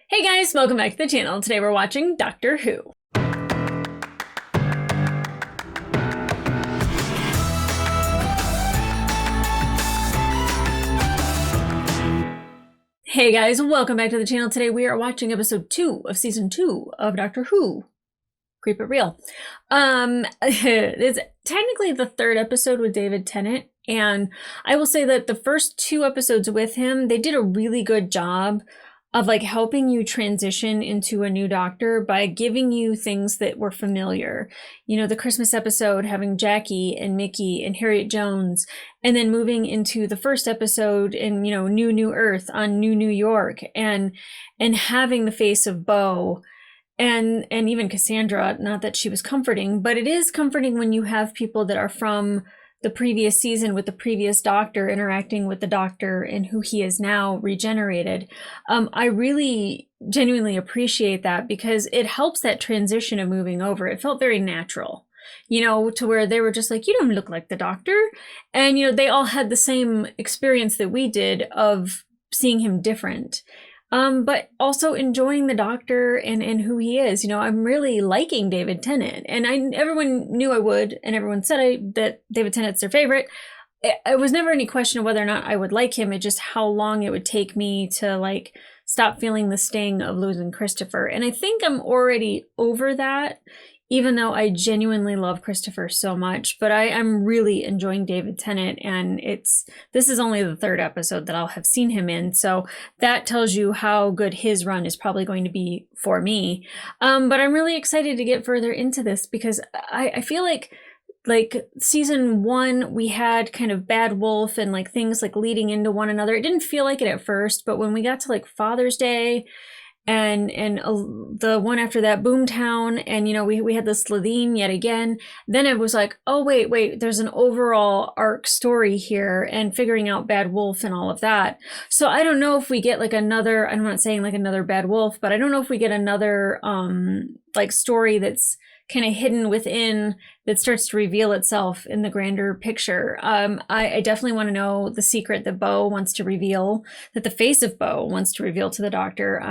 Hey guys, welcome back to the channel. Today we're watching Doctor Who. Hey guys, welcome back to the channel. Today we are watching episode 2 of season 2 of Doctor Who. Creep It Real. It's technically the third episode with David Tennant, and I will say that the first 2 episodes with him, they did a really good job of like helping you transition into a new Doctor by giving you things that were familiar. You know, the Christmas episode having Jackie and Mickey and Harriet Jones, and then moving into the first episode in, you know, New Earth on New York, and having the face of Bo and even Cassandra. Not that she was comforting, but it is comforting when you have people that are from the previous season with the previous Doctor interacting with the Doctor and who he is now regenerated. I really genuinely appreciate that because it helps that transition of moving over. It felt very natural, you know, to where they were just like, you don't look like the Doctor. And, you know, they all had the same experience that we did of seeing him different. But also enjoying the Doctor and who he is. You know, I'm really liking David Tennant, and everyone knew I would, and everyone said that David Tennant's their favorite. It was never any question of whether or not I would like him. It's just how long it would take me to like stop feeling the sting of losing Christopher. And I think I'm already over that, even though I genuinely love Christopher so much. But I'm really enjoying David Tennant, and this is only the 3rd episode that I'll have seen him in, so that tells you how good his run is probably going to be for me. But I'm really excited to get further into this because I feel like season 1 we had kind of Bad Wolf and like things like leading into one another. It didn't feel like it at first, but when we got to like Father's Day and the one after that, Boomtown, and you know, we had the Slitheen yet again, then it was like, oh wait, there's an overall arc story here, and figuring out Bad Wolf and all of that. So I don't know if we get like another, I'm not saying like another Bad Wolf, but I don't know if we get another like story that's kind of hidden within that starts to reveal itself in the grander picture. I definitely want to know the secret that Bo wants to reveal, that the face of Bo wants to reveal to the Doctor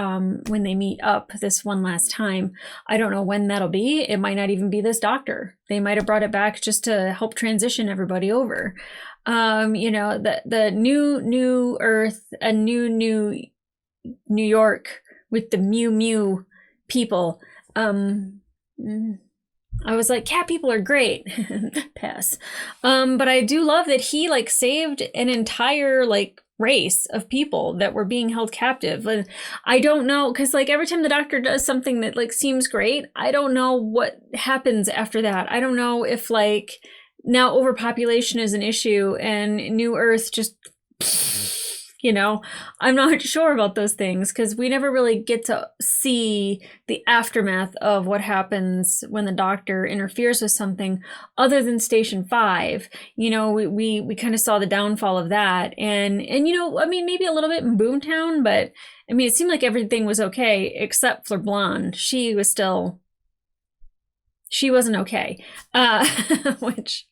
when they meet up this one last time. I don't know when that'll be. It might not even be this Doctor. They might have brought it back just to help transition everybody over. You know, the new Earth, a new New York with the Mew people. I was like, cat people are great. Pass. But I do love that he like saved an entire like race of people that were being held captive. And I don't know, because like every time the Doctor does something that like seems great, I don't know what happens after that. I don't know if like now overpopulation is an issue and New Earth just, you know, I'm not sure about those things because we never really get to see the aftermath of what happens when the Doctor interferes with something other than Station 5. You know, we kind of saw the downfall of that. And you know, I mean, maybe a little bit in Boomtown, but I mean, it seemed like everything was okay except for Blonde. She wasn't okay. Which...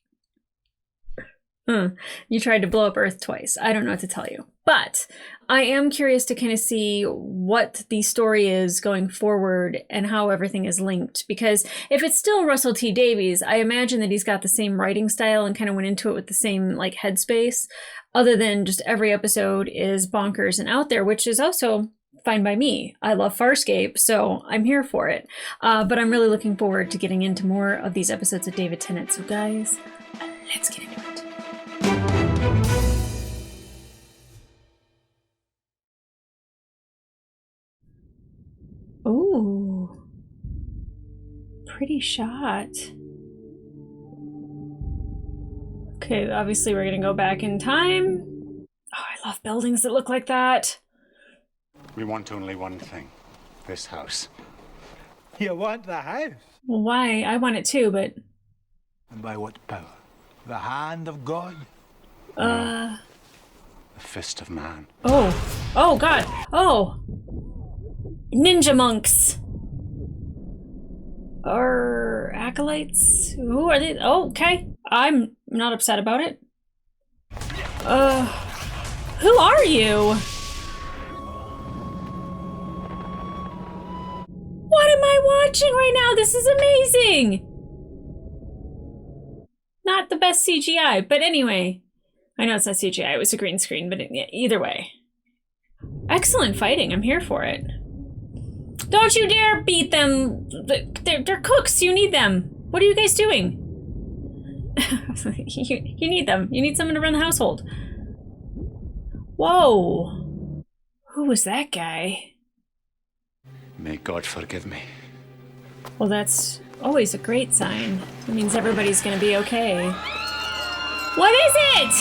You tried to blow up Earth twice. I don't know what to tell you. But I am curious to kind of see what the story is going forward and how everything is linked. Because if it's still Russell T Davies, I imagine that he's got the same writing style and kind of went into it with the same like headspace, other than just every episode is bonkers and out there, which is also fine by me. I love Farscape, so I'm here for it. But I'm really looking forward to getting into more of these episodes of David Tennant. So guys, let's get into it. Ooh, pretty shot. Okay, obviously we're gonna go back in time. Oh, I love buildings that look like that. We want only one thing. This house. You want the house? Well, why? I want it too, but... And by what power? The hand of God? The fist of man. Oh God. Oh. Ninja monks. Or acolytes? Who are they? Oh, okay. I'm not upset about it. Who are you? am I watching right now? This is amazing. Not the best CGI, but anyway. I know it's not CGI, it was a green screen, but either way. Excellent fighting, I'm here for it. Don't you dare beat them! They're cooks, you need them. What are you guys doing? You need them. You need someone to run the household. Whoa. Who was that guy? May God forgive me. Well, that's always a great sign. It means everybody's gonna be okay. What is it?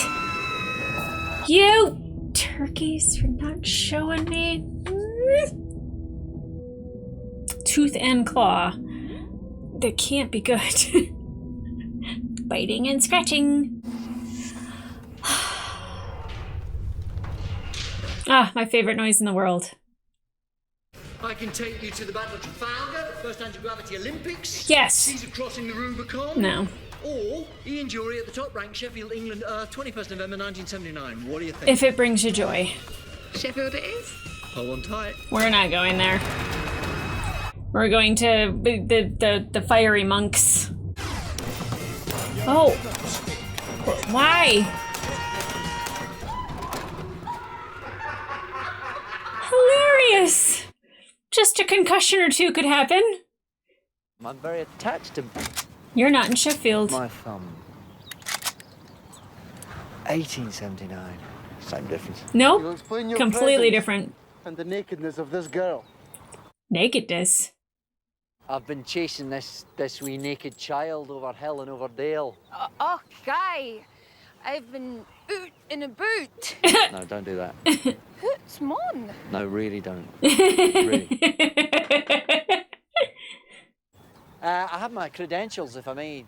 You turkeys for not showing me. Tooth and claw. That can't be good. Biting and scratching. Ah, my favorite noise in the world. I can take you to the Battle of Trafalgar, the first anti-gravity Olympics. Yes. Caesar crossing the Rubicon. No. Or Ian Jury at the top rank, Sheffield, England, 21st November 1979. What do you think? If it brings you joy. Sheffield it is. Hold on tight. We're not going there. We're going to the fiery monks. Oh. Why? Hilarious. Just a concussion or two could happen. I'm very attached to You're not in Sheffield. my thumb. 1879. Same difference. Nope. You'll explain your Completely presence different. and the nakedness of this girl. Nakedness. I've been chasing this wee naked child over hill and over dale. Oh, guy. I've been oot in a boot. No, don't do that. Hoots, mon. No, really don't. Really. I have my credentials, if I may.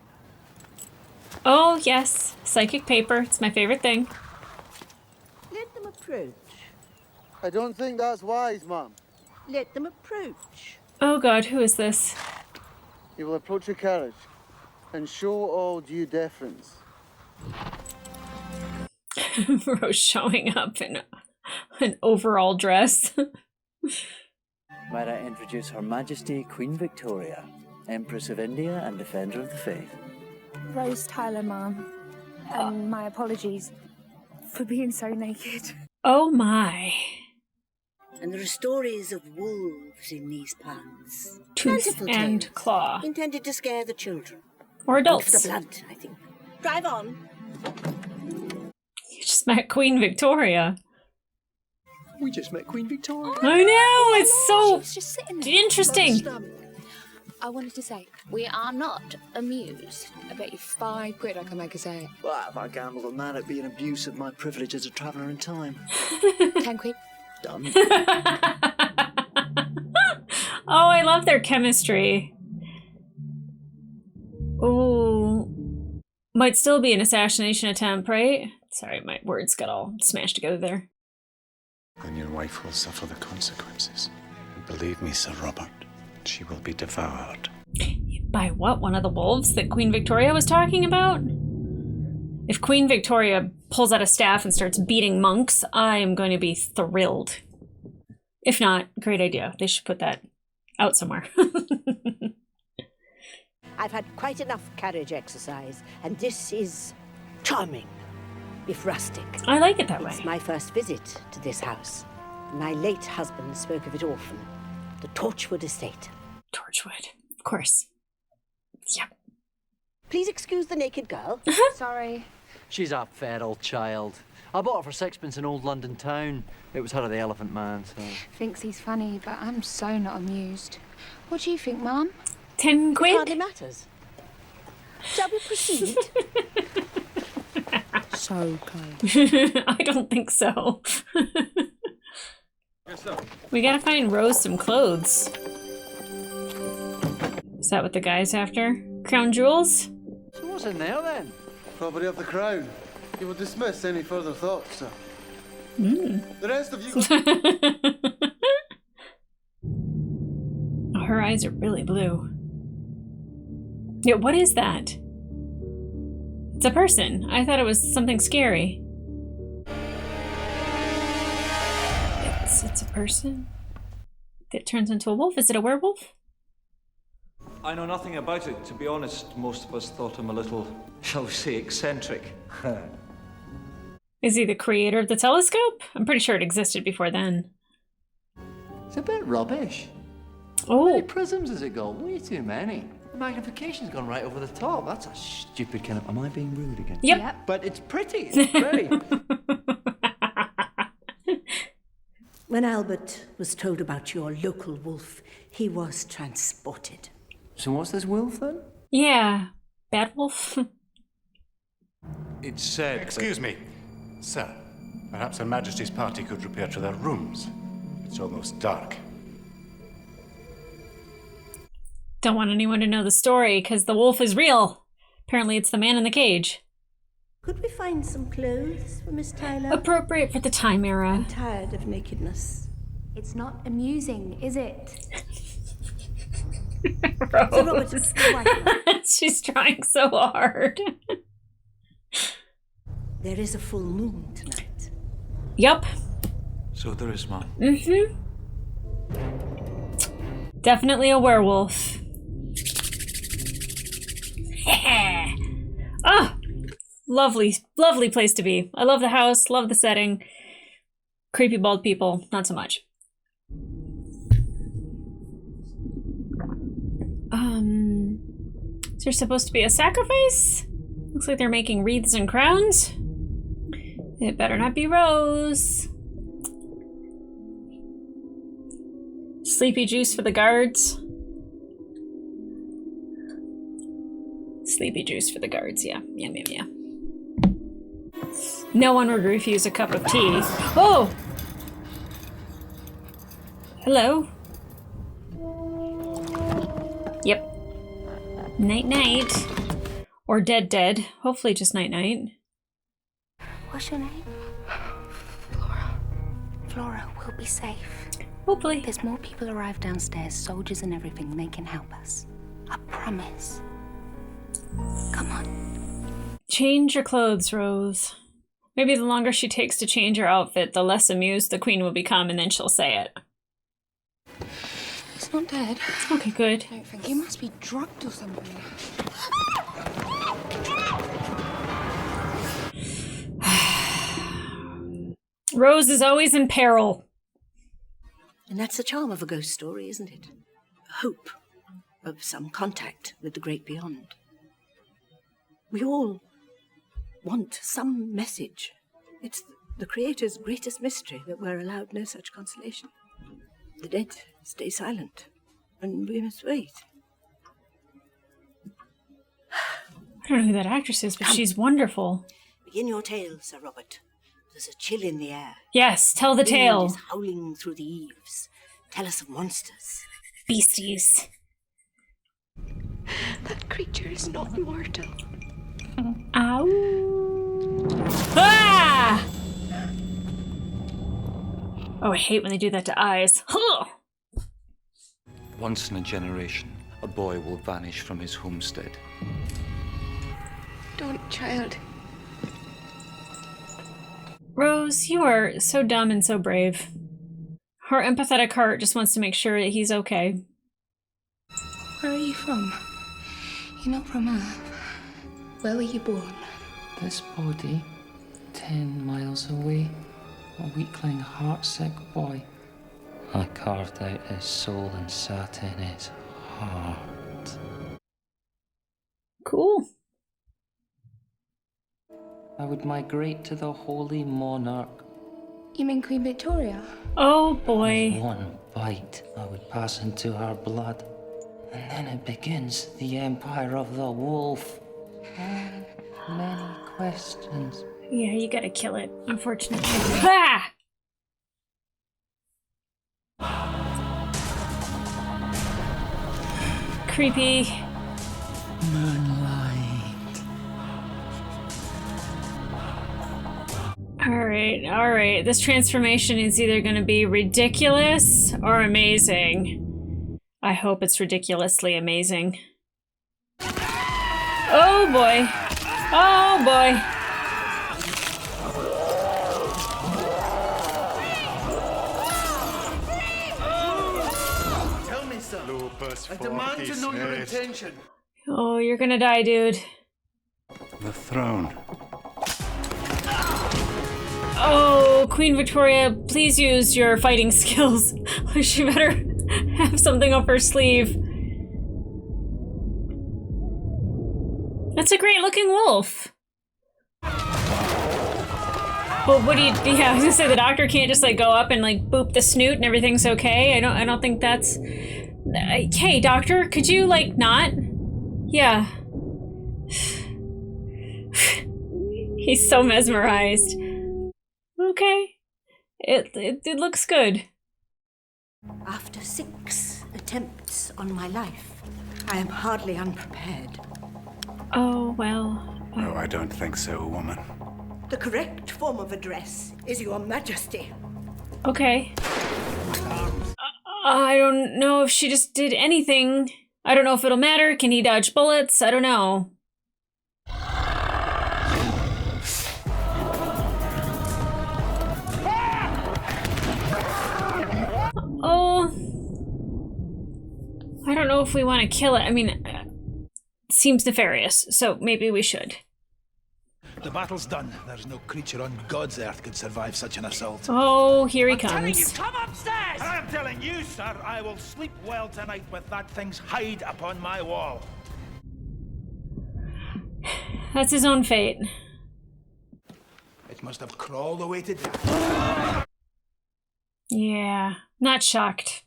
Oh, yes. Psychic paper. It's my favorite thing. Let them approach. I don't think that's wise, Mum. Let them approach. Oh, God. Who is this? You will approach your carriage and show all due deference. Rose showing up in an overall dress. Might I introduce Her Majesty Queen Victoria, Empress of India and Defender of the Faith. Rose Tyler, Mom. And my apologies for being so naked. Oh, my. And there are stories of wolves in these parts. Tooth Plentiful and tales, claw. intended to scare the children. Or Good for adults. the blood, I think. Drive on. You just met Queen Victoria. We just met Queen Victoria. I know, it's She so was just sitting there. interesting. I wanted to say, we are not amused. I bet you £5 I can make her say Well, if I gambled on that, it'd be an abuse of my privilege as a traveller in time. it. £10. Done. Oh, I love their chemistry. Oh, might still be an assassination attempt, right? Sorry, my words got all smashed together there. Then your wife will suffer the consequences. And believe me, Sir Robert, she will be devoured. By what? One of the wolves that Queen Victoria was talking about? If Queen Victoria pulls out a staff and starts beating monks, I am going to be thrilled. If not, great idea. They should put that out somewhere. I've had quite enough carriage exercise, and this is charming, if rustic. I like it that way. It's my first visit to this house. My late husband spoke of it often. The Torchwood estate. Torchwood, of course. Yep. Please excuse the naked girl. Sorry. She's a fair old child. I bought her for sixpence in old London town. It was her or the Elephant Man, so... Thinks he's funny, but I'm so not amused. What do you think, Mum? 10 quid? Hardly matters. Shall we proceed? So kind. I don't think so. We gotta find Rose some clothes. Is that what the guy's after? Crown jewels? So what's in there, then? Property of the Crown. You will dismiss any further thoughts, sir. The rest of you... Oh, her eyes are really blue. Yeah, what is that? It's a person. I thought it was something scary. It's a person that turns into a wolf. Is it a werewolf? I know nothing about it. To be honest, most of us thought him a little, shall we say, eccentric. Is he the creator of the telescope? I'm pretty sure it existed before then. It's a bit rubbish. How many Oh, prisms has it got? Way too many. The magnification's gone right over the top. That's a stupid kind of... Am I being rude again? yep. But it's pretty. It's pretty. When Albert was told about your local wolf, he was transported. So what's this wolf then? Yeah. Bad wolf. It's said... Excuse me, sir. Perhaps Her Majesty's party could repair to their rooms. It's almost dark. Don't want anyone to know the story because the wolf is real. Apparently it's the man in the cage. Could we find some clothes for Miss Tyler? Appropriate for the time era. I'm tired of nakedness. It's not amusing, is it? So Robert, your wife, She's trying so hard. there is a full moon tonight. Yup. So there is, Mom. Mm-hmm. Definitely a werewolf. Oh, lovely, lovely place to be. I love the house, love the setting. Creepy bald people, not so much. Is there supposed to be a sacrifice? Looks like they're making wreaths and crowns. It better not be Rose. Sleepy juice for the guards. Sleepy juice for the guards, yeah. Yum, yum, yum. No one would refuse a cup of tea. Oh! Hello. Yep. Night-night. Or dead. Hopefully just night-night. What's your name? Flora. Flora, we'll be safe. Hopefully. There's more people arrived downstairs, soldiers and everything. They can help us. I promise. Come on. Change your clothes, Rose. Maybe the longer she takes to change her outfit, the less amused the queen will become, and then she'll say it. He's not dead. Okay, good. I don't think he must be drugged or something. Rose is always in peril. And that's the charm of a ghost story, isn't it? Hope of some contact with the great beyond. We all want some message. It's the Creator's greatest mystery that we're allowed no such consolation. The dead stay silent, and we must wait. I don't know who that actress is, but she's wonderful. Begin your tale, Sir Robert. There's a chill in the air. Yes, tell the Wind tale. is howling through the eaves. Tell us of monsters. Beasties. That creature is not mortal. Ow. Ah! Oh, I hate when they do that to eyes. Huh. Once in a generation, a boy will vanish from his homestead. Don't, child. Rose, you are so dumb and so brave. Her empathetic heart just wants to make sure that he's okay. Where are you from? You're not from Earth. Where were you born? This body, 10 miles away, a weakling, heartsick boy. I carved out his soul and sat in his heart. Cool. I would migrate to the Holy Monarch. You mean Queen Victoria? Oh boy. One bite, I would pass into her blood. And then it begins, the Empire of the Wolf. And many questions. Yeah, you gotta kill it, unfortunately. Ah! Creepy. Moonlight. Alright. This transformation is either gonna be ridiculous or amazing. I hope it's ridiculously amazing. Oh boy. Oh boy. Tell me, sir, Lupus I demand to know your intention. Oh, you're gonna die, dude. The throne. Oh, Queen Victoria, please use your fighting skills. She better have something up her sleeve. That's a great looking wolf. But what do you, yeah, I was gonna say the doctor can't just like go up and like boop the snoot and everything's okay. I don't think that's, hey doctor, could you like not? Yeah. He's so mesmerized. Okay. It looks good. After 6 attempts on my life, I am hardly unprepared. Oh, well. Oh, I don't think so, woman. The correct form of address is Your Majesty. Okay. I don't know if she just did anything. I don't know if it'll matter. Can he dodge bullets? I don't know. Oh. I don't know if we want to kill it. I mean, it seems nefarious, so maybe we should. The battle's done. There's no creature on God's earth could survive such an assault. Oh, here he I'm telling you, comes. come upstairs! I'm telling you, sir, I will sleep well tonight with that thing's hide upon my wall. That's his own fate. It must have crawled away to death. Yeah, not shocked.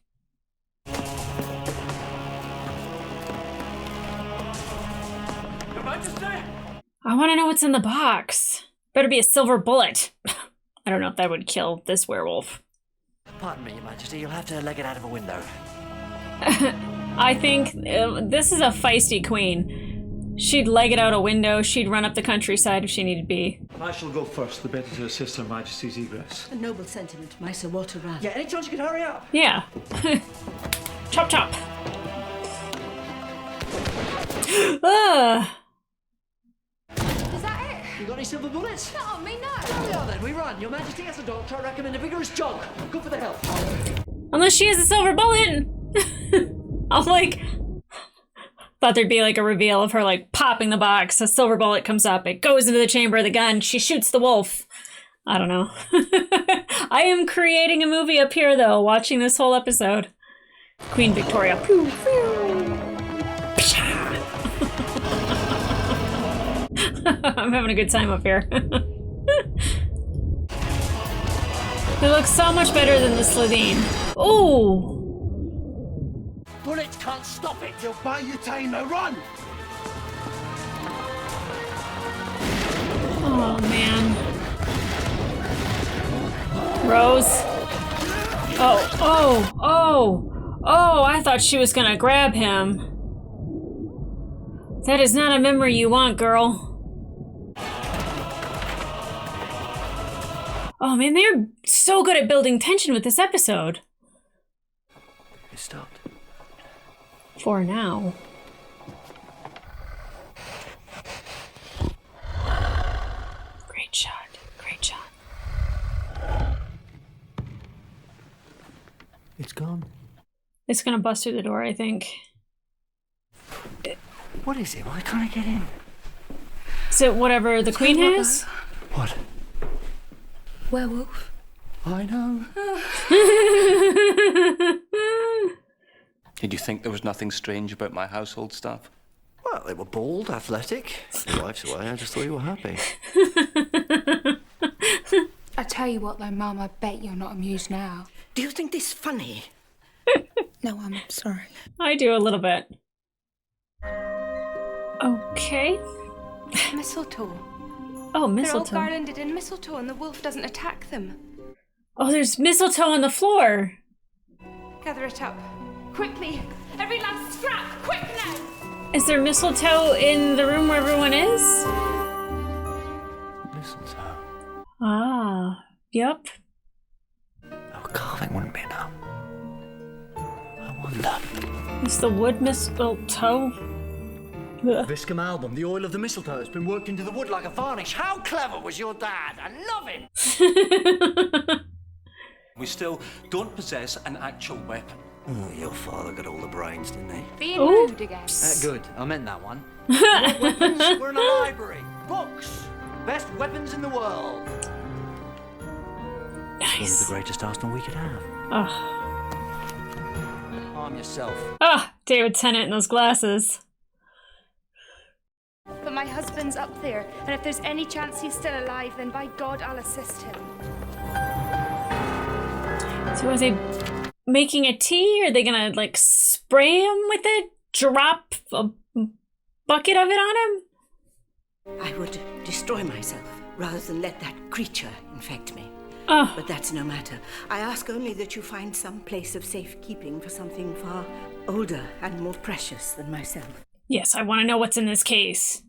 Your Majesty! I want to know what's in the box. Better be a silver bullet. I don't know if that would kill this werewolf. Pardon me, Your Majesty, you'll have to leg it out of a window. I think this is a feisty queen. She'd leg it out a window. She'd run up the countryside if she needed be. I shall go first, the better to assist Her Majesty's egress. A noble sentiment, my Sir Walter Raleigh. Yeah, any chance you could hurry up? Yeah. Chop chop. Is that it? You got any silver bullets? Not on me, no. There we are then, we run. Your Majesty, as a doctor, I recommend a vigorous jog. Good for the health. Unless she has a silver bullet. I'm like, thought there'd be like a reveal of her like popping the box. A silver bullet comes up. It goes into the chamber of the gun. She shoots the wolf. I don't know. I am creating a movie up here though, watching this whole episode. Queen Victoria. Pew, pew. I'm having a good time up here. It looks so much better than the Slitheen. Ooh! Bullets can't stop it. They'll buy you time. Now run! Oh, man. Rose. Oh, I thought she was gonna grab him. That is not a memory you want, girl. Oh man, they're so good at building tension with this episode. It stopped. For now. Great shot. Great shot. It's gone. It's gonna bust through the door, I think. What is it? Why can't I get in? Is it whatever the queen has? What? Werewolf. I know. Did you think there was nothing strange about my household stuff? Well, they were bald, athletic. Your wife's away, I just thought you were happy. I tell you what though, Mum, I bet you're not amused now. Do you think this funny? No, I'm sorry. I do a little bit. Okay. Mistletoe. Oh, They're all mistletoe. garlanded in mistletoe and the wolf doesn't attack them. Oh, there's mistletoe on the floor. Gather it up. Quickly! Every last scrap! Quick now! Is there mistletoe in the room where everyone is? Mistletoe. Ah, yep. Oh, carving wouldn't be enough. I wonder. Is the wood mistletoe? Ugh. Viscum album, the oil of the mistletoe has been worked into the wood like a varnish. How clever was your dad? I love him! We still don't possess an actual weapon. Oh, your father got all the brains, didn't he? Being rude again. Good, I meant that one. What weapons? We're in a library. Books. Best weapons in the world. Nice. The greatest arsenal we could have. Calm yourself. David Tennant in those glasses. But my husband's up there, and if there's any chance he's still alive, then by God, I'll assist him. So are they making a tea? Are they gonna, like, spray him with it? Drop a bucket of it on him? I would destroy myself rather than let that creature infect me. Oh. But that's no matter. I ask only that you find some place of safekeeping for something far older and more precious than myself. Yes, I want to know what's in this case.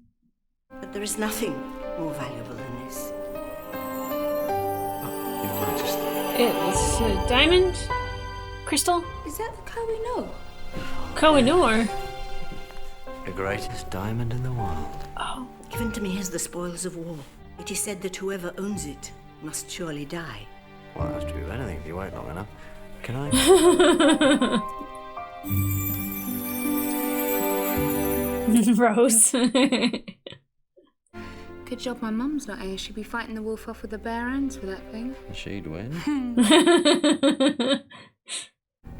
But there is nothing more valuable than this. It's a diamond? Crystal? Is that the Kohinoor? Kohinoor? The greatest diamond in the world. Oh. Given to me as the spoils of war. It is said that whoever owns it must surely die. Well, that has to be with anything if you wait long enough. Can I? Rose. Good job my mum's not here. She'd be fighting the wolf off with the bare hands for that thing. She'd win.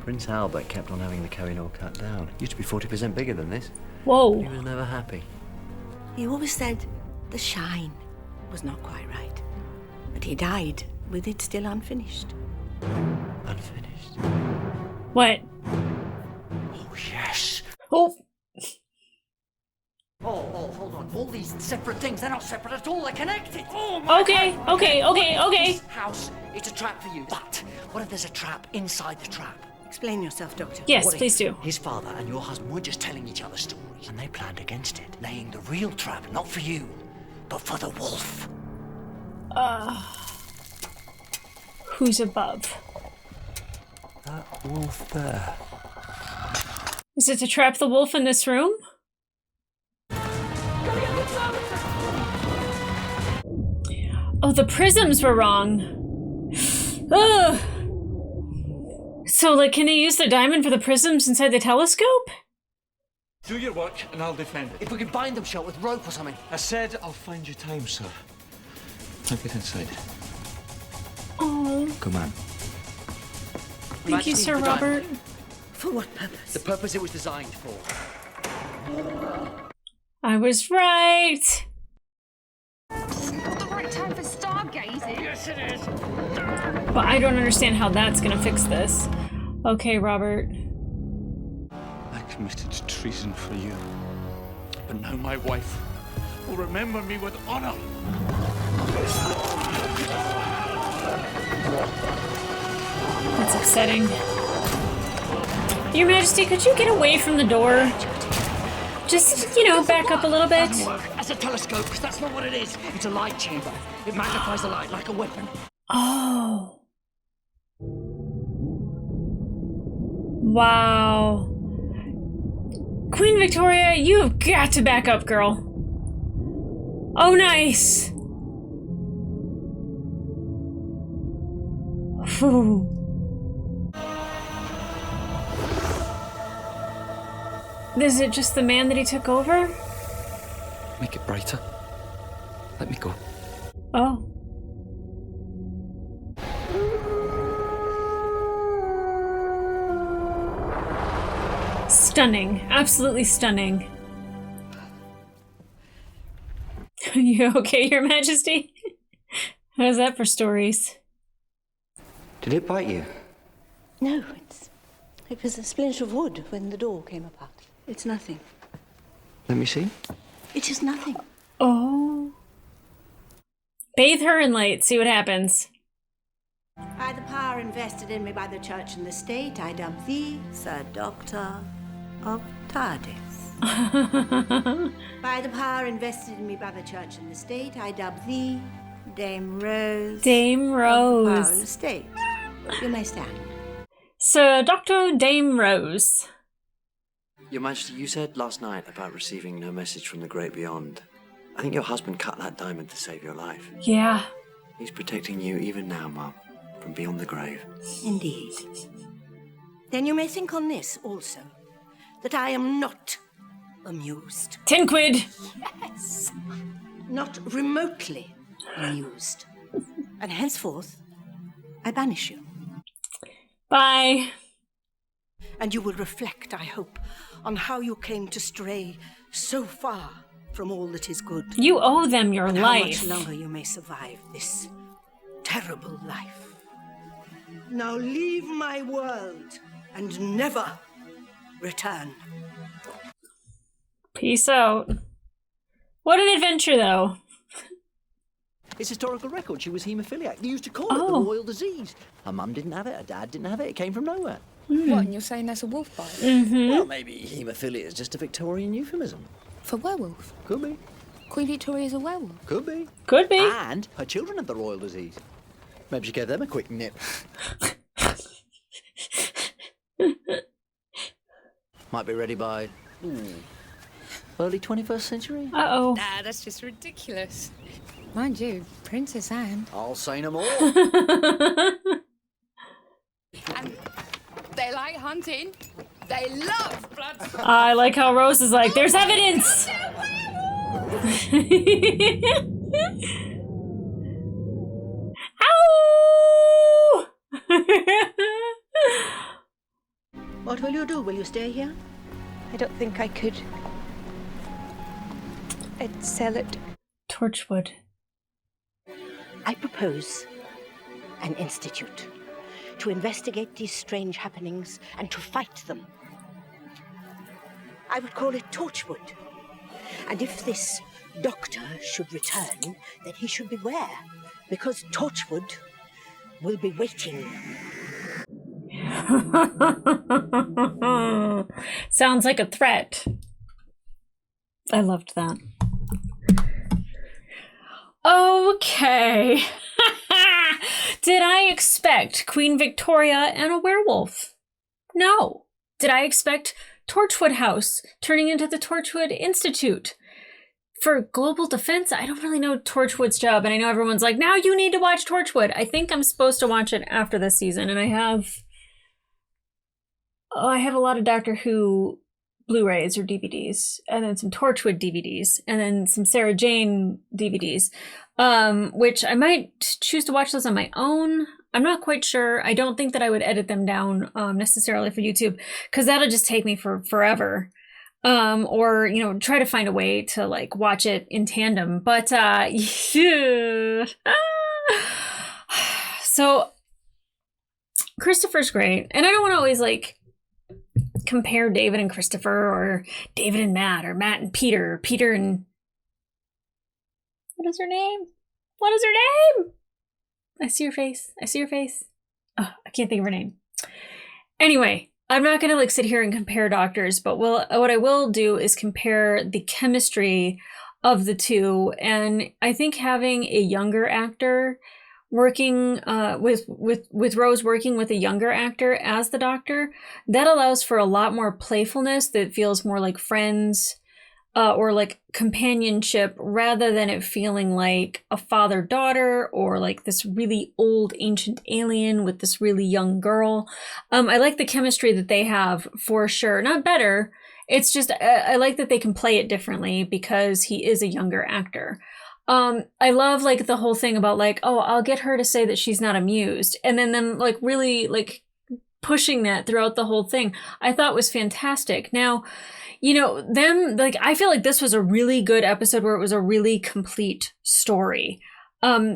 Prince Albert kept on having the Kohinoor cut down. Used to be 40% bigger than this. Whoa. But he was never happy. He always said the shine was not quite right. But he died with it still unfinished. Unfinished? What? Oh, yes. Oh. Oh, hold on. All these separate things, they're not separate at all. They're connected. Oh, my Okay. This house, it's a trap for you. But what if there's a trap inside the trap? Explain yourself, Doctor. Yes, What if please do. His father and your husband were just telling each other stories, and they planned against it, laying the real trap, not for you, but for the wolf. Who's above? That wolf there. Is it to trap the wolf in this room? Oh, the prisms were wrong. Ugh. So, like, can they use the diamond for the prisms inside the telescope? Do your work and I'll defend it. If we could bind them shut with rope or something. I said I'll find you time, sir. Now get inside. Oh. Come on. Thank you, Sir Robert. For what purpose? The purpose it was designed for. I was right. Not the right time for stargazing. Yes, it is. But I don't understand how that's gonna fix this. Okay, Robert. I committed treason for you. But now my wife will remember me with honor. That's upsetting. Your Majesty, could you get away from the door? Just, you know, back up a little bit. As a telescope, because that's not what it is. It's a light chamber. It magnifies the light like a weapon. Oh. Wow. Queen Victoria, you've got to back up, girl. Oh, nice. Whew. Is it just the man that he took over? Make it brighter. Let me go. Oh. Stunning. Absolutely stunning. You okay, Your Majesty? How's that for stories? Did it bite you? No, it was a splinter of wood when the door came apart. It's nothing. Let me see. It is nothing. Oh. Bathe her in light, see what happens. By the power invested in me by the church and the state, I dub thee Sir Doctor of TARDIS. By the power invested in me by the church and the state, I dub thee Dame Rose. Dame Rose. Of the power and the state. You may stand. Sir Dr. Dame Rose. Your Majesty, you said last night about receiving no message from the great beyond. I think your husband cut that diamond to save your life. Yeah. He's protecting you even now, Mum, from beyond the grave. Indeed. Then you may think on this also, that I am not amused. 10 quid! Yes! Not remotely amused. And henceforth, I banish you. Bye. And you will reflect, I hope, on how you came to stray so far from all that is good. You owe them your and life. How much longer you may survive this terrible life. Now leave my world and never return. Peace out. What an adventure, though. It's historical record. She was haemophiliac. They used to call it the royal disease. Her mum didn't have it, her dad didn't have it. It came from nowhere. What, and you're saying that's a wolf bite? Mm-hmm. Well, maybe haemophilia is just a Victorian euphemism. For werewolf? Could be. Queen Victoria's a werewolf? Could be. Could be. And her children had the royal disease. Maybe she gave them a quick nip. Might be ready by early 21st century. Uh-oh. Nah, that's just ridiculous. Mind you, Princess Anne. I'll say no more. And they like hunting. They love blood. I like how Rose is like, there's evidence! Ow! What will you do? Will you stay here? I don't think I could. I'd sell it. Torchwood. I propose an institute to investigate these strange happenings and to fight them. I would call it Torchwood. And if this doctor should return, then he should beware, because Torchwood will be waiting. Sounds like a threat. I loved that. Okay. Did I expect Queen Victoria and a werewolf? No. Did I expect Torchwood House turning into the Torchwood Institute? For global defense, I don't really know Torchwood's job, and I know everyone's like, now you need to watch Torchwood. I think I'm supposed to watch it after this season, and I have a lot of Doctor Who Blu-rays or DVDs, and then some Torchwood DVDs, and then some Sarah Jane DVDs, which I might choose to watch those on my own. I'm not quite sure. I don't think that I would edit them down necessarily for YouTube, because that'll just take me forever. Or, you know, try to find a way to like watch it in tandem. But yeah. So Christopher's great, and I don't want to always like compare David and Christopher, or David and Matt, or Matt and Peter, Peter and what is her name? What is her name? I see your face. I see your face. Oh, I can't think of her name. Anyway, I'm not going to like sit here and compare doctors, but what I will do is compare the chemistry of the two. And I think having a younger actor working with Rose working with a younger actor as the doctor, that allows for a lot more playfulness that feels more like friends or like companionship, rather than it feeling like a father-daughter or like this really old ancient alien with this really young girl. I like the chemistry that they have for sure. Not better. It's just I like that they can play it differently because he is a younger actor. I love like the whole thing about like, oh, I'll get her to say that she's not amused, and then them like really like pushing that throughout the whole thing, I thought was fantastic. Now, you know, them like, I feel like this was a really good episode where it was a really complete story.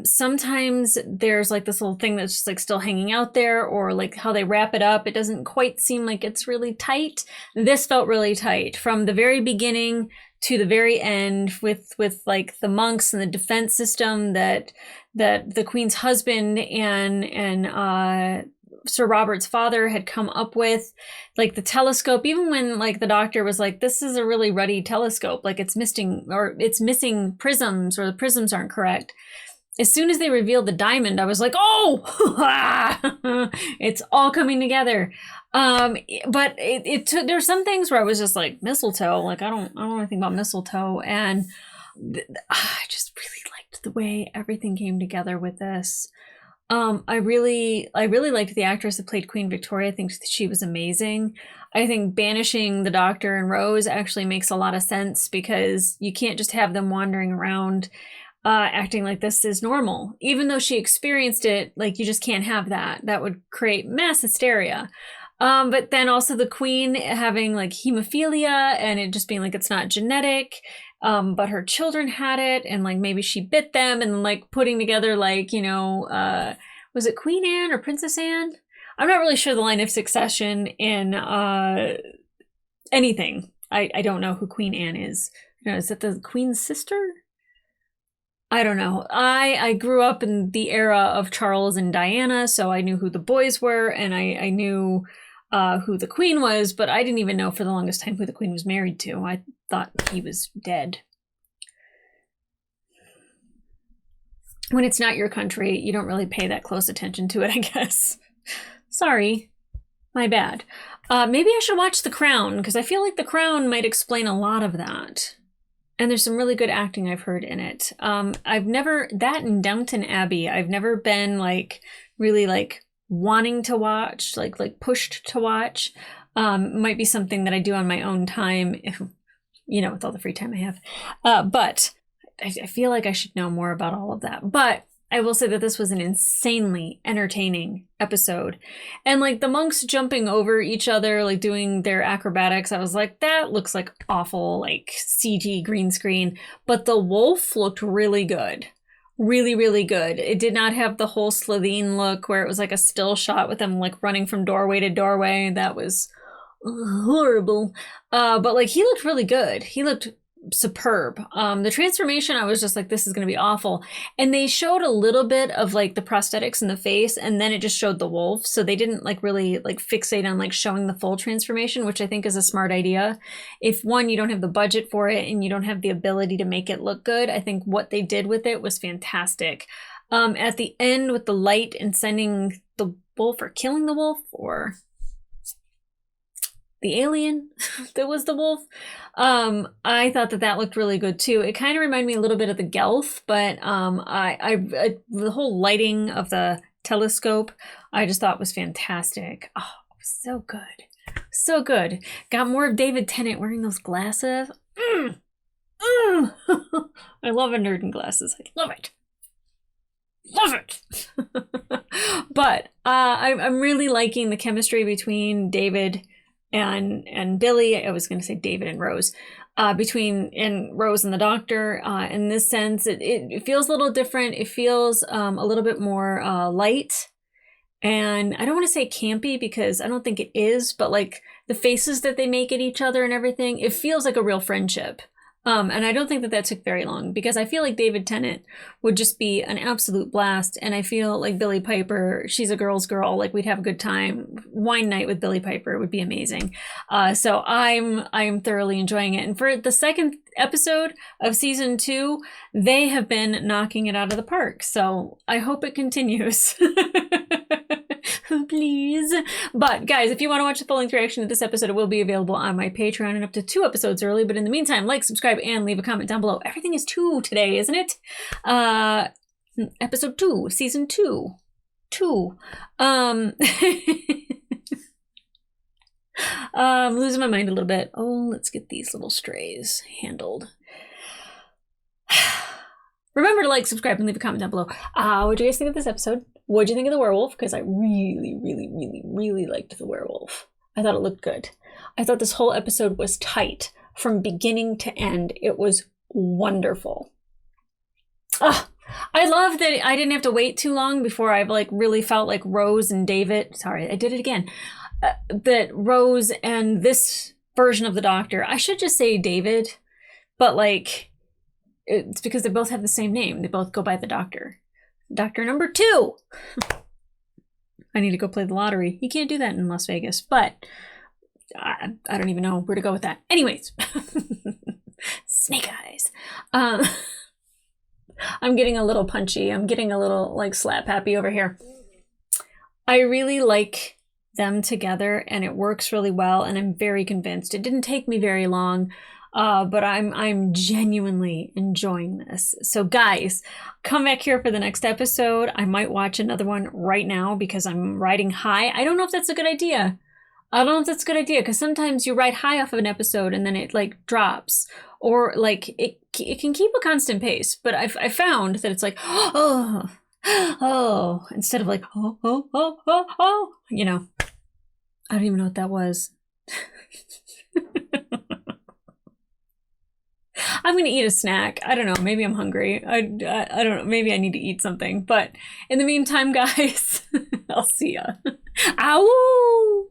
Sometimes there's like this little thing that's just like still hanging out there, or like how they wrap it up, it doesn't quite seem like it's really tight. This felt really tight from the very beginning to the very end, with like the monks and the defense system that the Queen's husband and Sir Robert's father had come up with, like the telescope. Even when like the doctor was like, this is a really ruddy telescope, like it's missing prisms, or the prisms aren't correct. As soon as they revealed the diamond, I was like, oh, it's all coming together. But it took, there's some things where I was just like, mistletoe, like I don't know anything about mistletoe. And I just really liked the way everything came together with this. I really liked the actress that played Queen Victoria. I think she was amazing. I think banishing the Doctor and Rose actually makes a lot of sense, because you can't just have them wandering around acting like this is normal. Even though she experienced it, like, you just can't have that. That would create mass hysteria. But then also the Queen having like hemophilia and it just being like it's not genetic, but her children had it, and like maybe she bit them, and like putting together like, you know, was it Queen Anne or Princess Anne? I'm not really sure the line of succession in anything. I don't know who Queen Anne is. You know, is it the Queen's sister? I don't know. I grew up in the era of Charles and Diana, so I knew who the boys were, and I knew who the Queen was, but I didn't even know for the longest time who the Queen was married to. I thought he was dead. When it's not your country, you don't really pay that close attention to it, I guess. Sorry. My bad. Maybe I should watch The Crown, because I feel like The Crown might explain a lot of that. And there's some really good acting I've heard in it. I've never, that and Downton Abbey, I've never been like really like wanting to watch, like pushed to watch. Might be something that I do on my own time, if, you know, with all the free time I have. But I feel like I should know more about all of that. But I will say that this was an insanely entertaining episode. And like the monks jumping over each other, like doing their acrobatics, I was like, that looks like awful, like CG green screen. But the wolf looked really good. Really, really good. It did not have the whole Slitheen look where it was like a still shot with them like running from doorway to doorway. That was horrible. But like he looked really good. He looked superb. The transformation, I was just like, this is going to be awful. And they showed a little bit of like the prosthetics in the face, and then it just showed the wolf. So they didn't like really like fixate on like showing the full transformation, which I think is a smart idea. If one, you don't have the budget for it and you don't have the ability to make it look good, I think what they did with it was fantastic. At the end with the light and sending the wolf, or killing the wolf, or the alien that was the wolf. I thought that looked really good too. It kind of reminded me a little bit of the Gelf, but the whole lighting of the telescope, I just thought was fantastic. Oh, it was so good. So good. Got more of David Tennant wearing those glasses. I love a nerd in glasses. I love it. Love it. But I'm really liking the chemistry between David and Billy. I was going to say David and Rose. Between Rose and the Doctor. In this sense, it feels a little different. It feels a little bit more light. And I don't want to say campy, because I don't think it is, but like the faces that they make at each other and everything, it feels like a real friendship. And I don't think that took very long, because I feel like David Tennant would just be an absolute blast. And I feel like Billie Piper, she's a girl's girl. Like, we'd have a good time. Wine night with Billie Piper would be amazing. So I'm thoroughly enjoying it. And for the second episode of season 2, they have been knocking it out of the park. So I hope it continues. Please. But guys, if you want to watch the full-length reaction to this episode, it will be available on my Patreon and up to 2 episodes early. But in the meantime, like, subscribe, and leave a comment down below. Everything is 2 today, isn't it? Episode 2, season 2. 2. I'm losing my mind a little bit. Oh, let's get these little strays handled. Remember to like, subscribe, and leave a comment down below. What do you guys think of this episode? What do you think of the werewolf? Because I really, really, really, really liked the werewolf. I thought it looked good. I thought this whole episode was tight from beginning to end. It was wonderful. I love that I didn't have to wait too long before I like really felt like Rose and David. Sorry, I did it again. That Rose and this version of the Doctor. I should just say David, but like it's because they both have the same name. They both go by the Doctor. Doctor number 2. I need to go play the lottery. You can't do that in Las Vegas, but I don't even know where to go with that. Anyways, snake eyes. I'm getting a little punchy. I'm getting a little like slap happy over here. I really like them together, and it works really well, and I'm very convinced. It didn't take me very long. But I'm genuinely enjoying this. So guys, come back here for the next episode. I might watch another one right now because I'm riding high. I don't know if that's a good idea. I don't know if that's a good idea, because sometimes you ride high off of an episode and then it like drops, or like it can keep a constant pace. But I found that it's like, oh, instead of like, oh, you know, I don't even know what that was. I'm gonna eat a snack. I don't know. Maybe I'm hungry. I don't know. Maybe I need to eat something. But in the meantime, guys, I'll see ya. Ow!